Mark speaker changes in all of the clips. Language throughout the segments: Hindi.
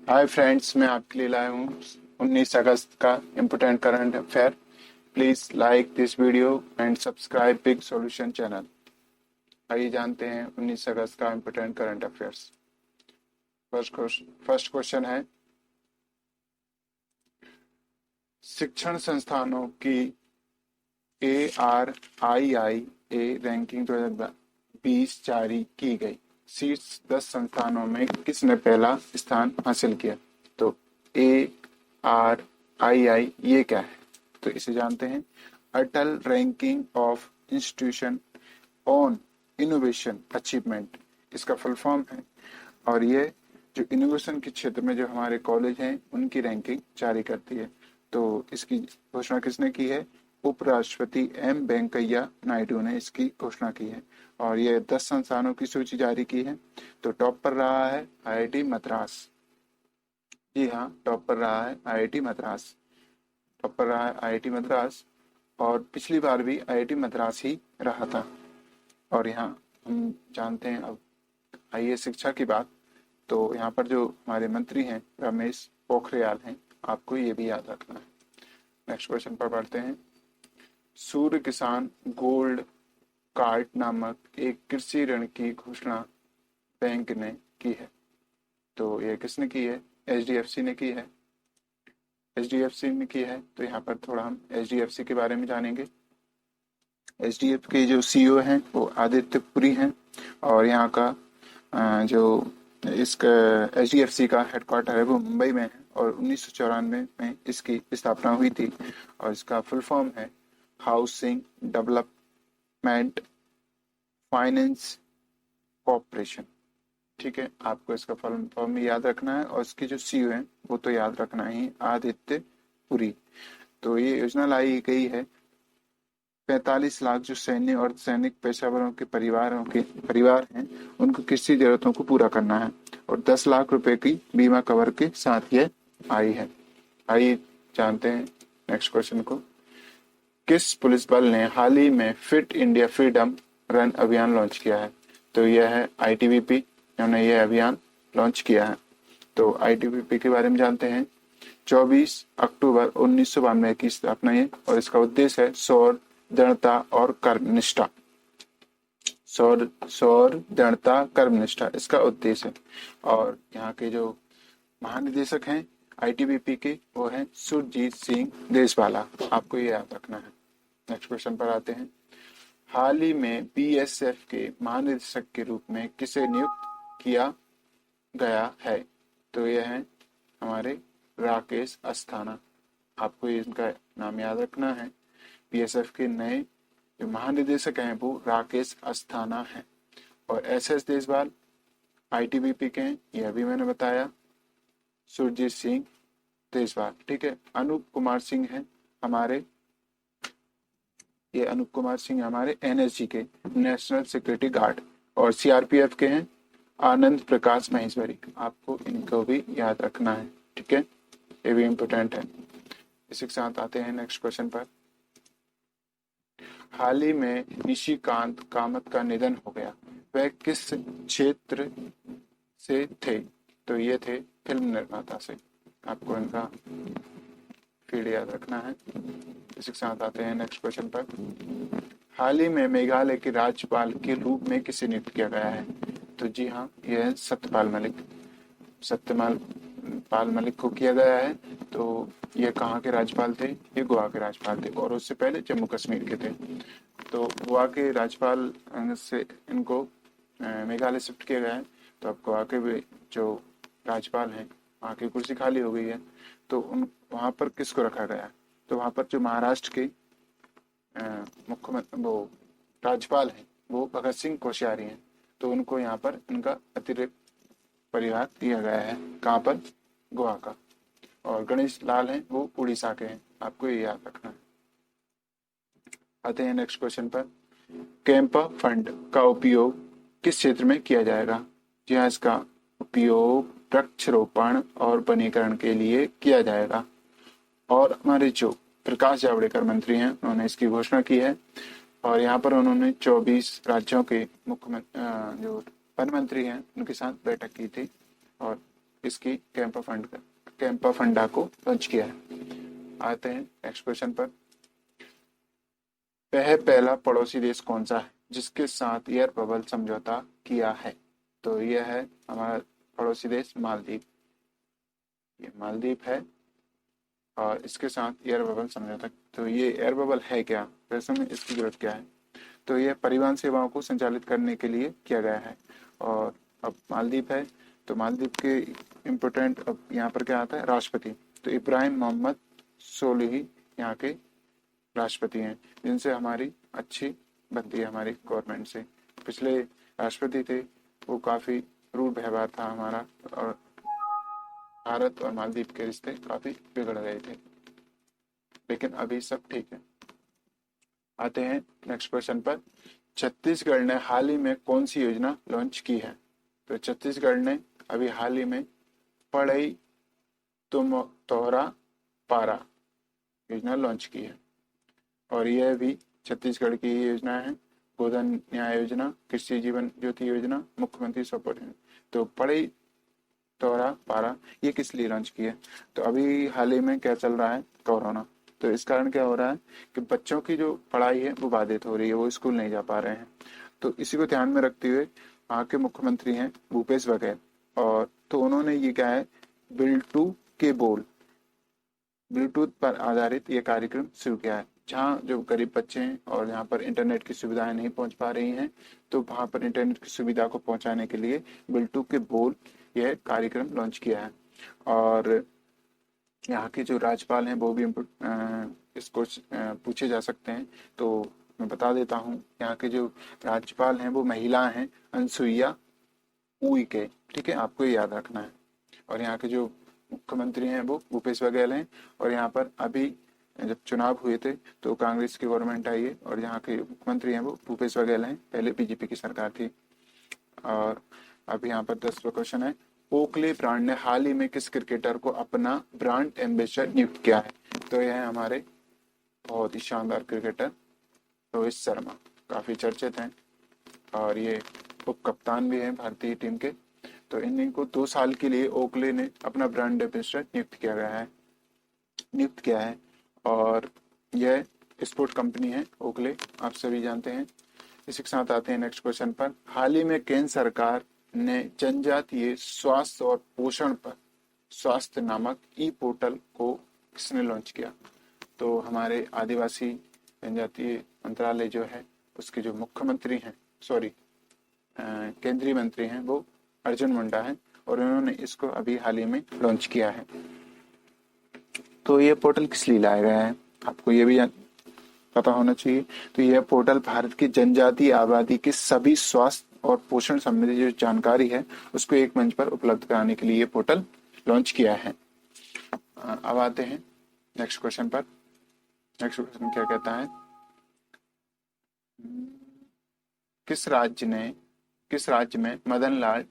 Speaker 1: हाय फ्रेंड्स, मैं आपके लिए लाया हूँ 19 अगस्त का important current affair. Please like this video and subscribe big solution channel. आइए जानते हैं 19 अगस्त का important current affairs. First question है, शिक्षण संस्थानों की ARIIA रैंकिंग 2020 जारी की गई। शीर्ष 10 संस्थानों में किसने पहला स्थान हासिल किया? तो ARII ये क्या है? तो इसे जानते हैं, Atal ranking of institution on innovation achievement, इसका फुल फॉर्म है। और ये जो इनोवेशन के क्षेत्र में जो हमारे कॉलेज हैं उनकी रैंकिंग जारी करती है। तो इसकी घोषणा किसने की है? उपराष्ट्रपति M वेंकैया नायडू ने इसकी घोषणा की है और ये 10 संस्थानों की सूची जारी की है। तो टॉप पर रहा है IIT मद्रास। जी हाँ, टॉप पर रहा है IIT मद्रास। टॉप पर रहा है IIT मद्रास और पिछली बार भी IIT मद्रास ही रहा था। और यहाँ हम जानते हैं, अब आइए शिक्षा की बात। तो यहाँ पर जो हमारे मंत्री हैं रमेश पोखरियाल हैं, आपको ये भी याद रखना है। नेक्स्ट क्वेश्चन पर बढ़ते हैं। सूर्य किसान गोल्ड कार्ड नामक एक कृषि ऋण की घोषणा बैंक ने की है। तो ये किसने की है? HDFC ने की है। HDFC ने की है। तो यहाँ पर थोड़ा हम HDFC के बारे में जानेंगे। HDFC के जो CEO हैं वो आदित्य पुरी हैं और यहाँ का जो इसका HDFC का हेडक्वार्टर है वो मुंबई में है और 1994 में इसकी स्थापना हुई थी और इसका फुल फॉर्म है हाउसिंग डेवलपमेंट फाइनेंस कॉर्पोरेशन। ठीक है, आपको इसका फुल फॉर्म याद रखना है और इसके जो CEO हैं वो तो याद रखना ही, आदित्य पुरी। तो ये योजना लाई गई है 45 लाख जो सैन्य और सैनिक पेशेवरों के परिवार हैं उनको कृषि जरूरतों को पूरा करना है और 10 लाख रुपए की बीमा कवर के साथ ये आई है। आइए जानते हैं नेक्स्ट क्वेश्चन को। किस पुलिस बल ने हाल ही में फिट इंडिया फ्रीडम रन अभियान लॉन्च किया है? तो यह है ITBP, इन्होंने यह अभियान लॉन्च किया है। तो ITBP के बारे में जानते हैं। 24 अक्टूबर 1992 की स्थापना है और इसका उद्देश्य है सौर दृढ़ता और कर्मनिष्ठा। सौर दृढ़ता कर्मनिष्ठा इसका उद्देश्य है। और यहाँ के जो महानिदेशक हैं ITBP के वो हैं सुरजीत सिंह देशवाला, आपको ये याद रखना है। नेक्स्ट क्वेश्चन पर आते हैं। हाल ही में BSF के महानिदेशक के रूप में किसे नियुक्त किया गया है? तो यह है हमारे राकेश अस्थाना, आपको इनका नाम याद रखना है। BSF के नए जो महानिदेशक हैं वो राकेश अस्थाना हैं और SS देशवाल ITBP के हैं, यह भी मैंने बताया, सुरजीत सिंह देशवाल। ठीक है, अनूप कुमार सिंह हैं हमारे, ये अनूप कुमार सिंह हमारे NSG के नेशनल सिक्योरिटी गार्ड और CRPF के हैं आनंद प्रकाश महेश्वरी, आपको इनको भी याद रखना है। ठीक है, ये भी इम्पोर्टेंट है। इसी के साथ आते हैं नेक्स्ट क्वेश्चन पर। हाल ही में निशिकांत कामत का निधन हो गया, वह किस क्षेत्र से थे? तो ये थे फिल्म निर्माता से, आपको इनका फील्ड याद रखना है। इसी के साथ आते हैं नेक्स्ट क्वेश्चन पर। हाल ही में मेघालय के राज्यपाल के रूप में किसे नियुक्त किया गया है? तो जी हाँ, यह है सत्यपाल मलिक को किया गया है। तो ये कहाँ के राज्यपाल थे? ये गोवा के राज्यपाल थे और उससे पहले जम्मू कश्मीर के थे। तो गोवा के राज्यपाल से इनको मेघालय शिफ्ट किया गया है। तो अब गोवा के भी जो राज्यपाल हैं वहाँ की कुर्सी खाली हो गई है, तो वहाँ पर किसको रखा गया है? तो वहाँ पर जो महाराष्ट्र के मुख्यमंत्री वो राज्यपाल हैं वो भगत सिंह कोश्यारी हैं, तो उनको यहाँ पर इनका अतिरिक्त परिवार दिया गया है। कहाँ पर? गोवा का। और गणेश लाल हैं वो उड़ीसा के हैं, आपको ये याद रखना है। आते हैं नेक्स्ट क्वेश्चन पर। कैंपा फंड का उपयोग किस क्षेत्र में किया जाएगा? जी हाँ, इसका उपयोग वृक्षारोपण और वनीकरण के लिए किया जाएगा। और हमारे जो प्रकाश जावड़ेकर मंत्री हैं उन्होंने इसकी घोषणा की है और यहाँ पर उन्होंने 24 राज्यों के मुख्यमंत्री जो वन मंत्री हैं उनके साथ बैठक की थी और इसकी कैंपा फंडा को लॉन्च किया है। आते हैं नेक्स्ट क्वेश्चन पर। वह पहला पड़ोसी देश कौन सा है जिसके साथ एयर बबल समझौता किया है? तो यह है हमारा पड़ोसी देश मालदीव। ये मालदीव है और इसके साथ एयर बबल समझौता। तो ये एयर बबल है क्या, वैसे में इसकी जरूरत क्या है? तो यह परिवहन सेवाओं को संचालित करने के लिए किया गया है। और अब मालदीव है तो मालदीव के इम्पोर्टेंट अब यहाँ पर क्या आता है, राष्ट्रपति। तो इब्राहिम मोहम्मद सोलिही यहाँ के राष्ट्रपति हैं, जिनसे हमारी अच्छी बनती है हमारी गवर्नमेंट से। पिछले राष्ट्रपति थे वो काफ़ी रूड व्यवहार था हमारा, और भारत और मालदीव के रिश्ते काफ़ी बिगड़ गए थे, लेकिन अभी सब ठीक है। आते हैं नेक्स्ट क्वेश्चन पर। छत्तीसगढ़ ने हाल ही में कौन सी योजना लॉन्च की है? तो छत्तीसगढ़ ने अभी हाल ही में पढ़ई तुम तोहरा पारा योजना लॉन्च की है, और यह भी छत्तीसगढ़ की योजना है। गोधन न्याय योजना, कृषि जीवन ज्योति योजना, मुख्यमंत्री सपोर्ट योजना। तो पढ़ई तोहरा पारा ये किस लिए लॉन्च की है? तो अभी हाल ही में क्या चल रहा है, कोरोना। तो इस कारण क्या हो रहा है कि बच्चों की जो पढ़ाई है वो बाधित हो रही है, वो स्कूल नहीं जा पा रहे हैं। तो इसी को ध्यान में रखते हुए वहाँ के मुख्यमंत्री हैं भूपेश बघेल, और तो उन्होंने ये क्या है, बिल्टू के बोल, ब्लूटूथ पर आधारित ये कार्यक्रम शुरू किया है। जहाँ जो गरीब बच्चे हैं और जहाँ पर इंटरनेट की सुविधाएं नहीं पहुँच पा रही हैं, तो वहाँ पर इंटरनेट की सुविधा को पहुँचाने के लिए बिल्टू के बोल यह कार्यक्रम लॉन्च किया है। और यहाँ के जो राज्यपाल हैं वो भी इसको पूछे जा सकते हैं, तो मैं बता देता हूँ। यहाँ के जो राज्यपाल हैं वो महिला हैं, अनसुईया उइके, ठीक है, आपको ये याद रखना है। और यहाँ के जो मुख्यमंत्री हैं वो भूपेश बघेल हैं, और यहाँ पर अभी जब चुनाव हुए थे तो कांग्रेस की गवर्नमेंट आई है, और यहाँ के मुख्यमंत्री हैं वो भूपेश बघेल हैं, पहले बीजेपी की सरकार थी। और अभी यहाँ पर 10वां क्वेश्चन है। ओकले ब्रांड ने हाल ही में किस क्रिकेटर को अपना ब्रांड एम्बेसडर नियुक्त किया है? तो यह है हमारे बहुत ही शानदार क्रिकेटर रोहित शर्मा, काफी चर्चित हैं, और ये उप कप्तान भी हैं भारतीय टीम के। तो इनको 2 साल के लिए ओकले ने अपना ब्रांड एम्बेसडर नियुक्त किया है, और यह स्पोर्ट कंपनी है ओकले, आप सभी जानते हैं। इसी के साथ आते हैं नेक्स्ट क्वेश्चन पर। हाल ही में केंद्र सरकार ने जनजातीय स्वास्थ्य और पोषण पर स्वास्थ्य नामक ई पोर्टल को किसने लॉन्च किया? तो हमारे आदिवासी जनजातीय मंत्रालय जो है उसके जो मुख्यमंत्री हैं, केंद्रीय मंत्री हैं वो अर्जुन मुंडा हैं, और उन्होंने इसको अभी हाल ही में लॉन्च किया है। तो ये पोर्टल किस लिए लाया गया है, आपको ये भी पता होना चाहिए। तो यह पोर्टल भारत की जनजातीय आबादी के सभी स्वास्थ्य और पोषण संबंधी जो जानकारी है उसको एक मंच पर उपलब्ध कराने के लिए ये पोर्टल लॉन्च किया है। अब आते हैं नेक्स्ट क्वेश्चन पर। नेक्स्ट क्वेश्चन क्या कहता है, किस राज्य में मदन लाल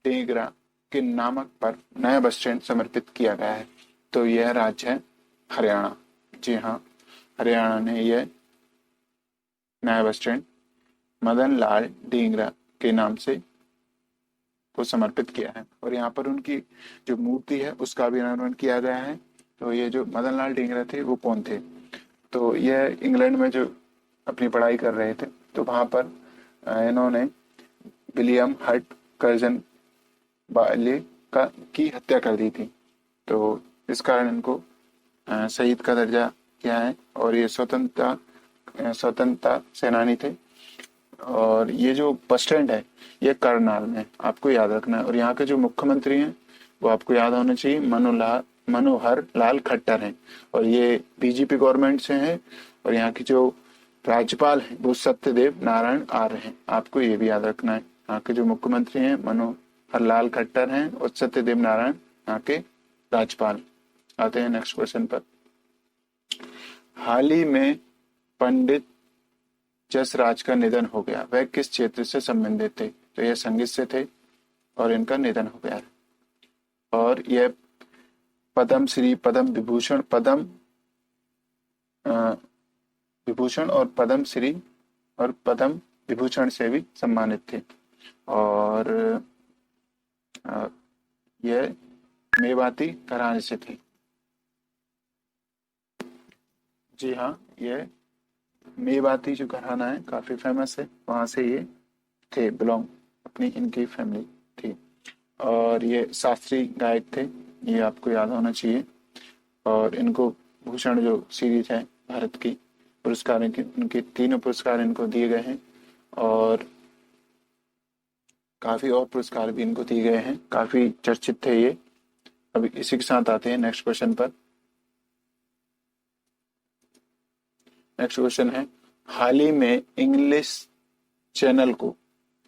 Speaker 1: टेंगरा के नामक पर नया बस स्टैंड समर्पित किया गया है? तो यह राज्य है हरियाणा। जी हाँ, हरियाणा ने यह नया बस स्टैंड मदन लाल ढींगरा के नाम से को समर्पित किया है, और यहाँ पर उनकी जो मूर्ति है उसका भी अनावरण किया गया है। तो ये जो मदन लाल ढींगरा थे वो कौन थे? तो यह इंग्लैंड में जो अपनी पढ़ाई कर रहे थे, तो वहाँ पर इन्होंने विलियम हट कर्जन बाले की हत्या कर दी थी, तो इस कारण इनको शहीद का दर्जा किया है, और ये स्वतंत्रता सेनानी थे। और ये जो बस स्टैंड है ये करनाल में, आपको याद रखना है। और यहाँ के जो मुख्यमंत्री हैं वो आपको याद होना चाहिए, मनोहर लाल खट्टर हैं, और ये बीजेपी गवर्नमेंट से हैं। और यहाँ की जो राज्यपाल हैं वो सत्यदेव नारायण आर्य हैं, आपको ये भी याद रखना है। यहाँ के जो मुख्यमंत्री हैं मनोहर लाल खट्टर हैं, और सत्यदेव नारायण यहाँ के राज्यपाल। आते हैं नेक्स्ट क्वेश्चन पर। हाल ही में पंडित जसराज का निधन हो गया, वह किस क्षेत्र से संबंधित थे? तो यह संगीत से थे और इनका निधन हो गया है। और यह पद्म श्री, पद्म विभूषण और पद्म श्री और पद्म विभूषण से भी सम्मानित थे। और यह मेवाती घराने से थी। जी हाँ, यह मेवाती जो घराना है काफी फेमस है, वहां से ये थे बिलोंग, अपनी इनकी फैमिली थी। और ये शास्त्रीय गायक थे, ये आपको याद होना चाहिए। और इनको भूषण जो सीरीज है भारत की पुरस्कार की, उनके तीनों पुरस्कार इनको दिए गए हैं। और काफी और पुरस्कार भी इनको दिए गए हैं, काफी चर्चित थे ये। अभी इसी के साथ आते हैं नेक्स्ट क्वेश्चन पर। नेक्स्ट क्वेश्चन है, हाल ही में इंग्लिश चैनल को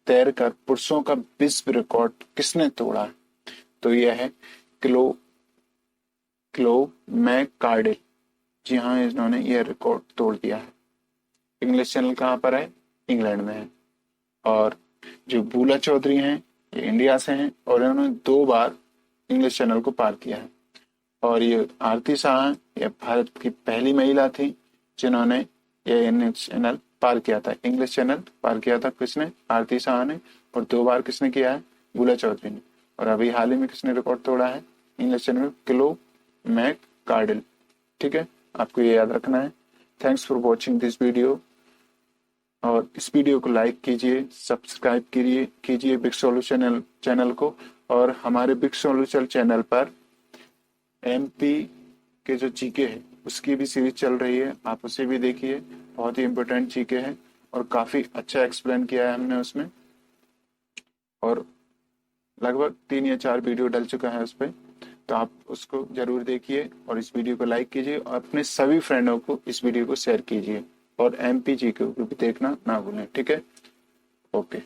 Speaker 1: तैरकर पुरुषों का विश्व रिकॉर्ड किसने तोड़ा? तो यह है क्लो मैककार्डिल। जी हाँ, इन्होंने यह रिकॉर्ड तोड़ दिया है। इंग्लिश चैनल कहाँ पर है? इंग्लैंड में है। और जो बूला चौधरी हैं ये इंडिया से हैं और इन्होंने 2 बार इंग्लिश चैनल को पार किया है। और ये आरती शाह ये भारत की पहली महिला थी जिन्होंने ये इंग्लिश चैनल पार किया था। इंग्लिश चैनल पार किया था किसने? आरती शाह ने। और 2 बार किसने किया है? बूला चौधरी ने। और अभी हाल ही में किसने रिकॉर्ड तोड़ा है इंग्लिश चैनल? क्लो मैककार्डिल। ठीक है, आपको ये याद रखना है। Thanks for watching this video. और इस वीडियो को लाइक कीजिए, सब्सक्राइब कीजिए बिग सॉल्यूशन चैनल को। और हमारे बिग सॉल्यूशन चैनल पर एमपी के जो जीके है उसकी भी सीरीज चल रही है, आप उसे भी देखिए। बहुत ही इम्पोर्टेंट जीके है और काफी अच्छा एक्सप्लेन किया है हमने उसमें। और लगभग 3 या 4 वीडियो डल चुका है उस पर, तो आप उसको जरूर देखिए और इस वीडियो को लाइक कीजिए और अपने सभी फ्रेंडों को इस वीडियो को शेयर कीजिए। और एमपी जीके को भी देखना ना भूलें। ठीक है, ओके।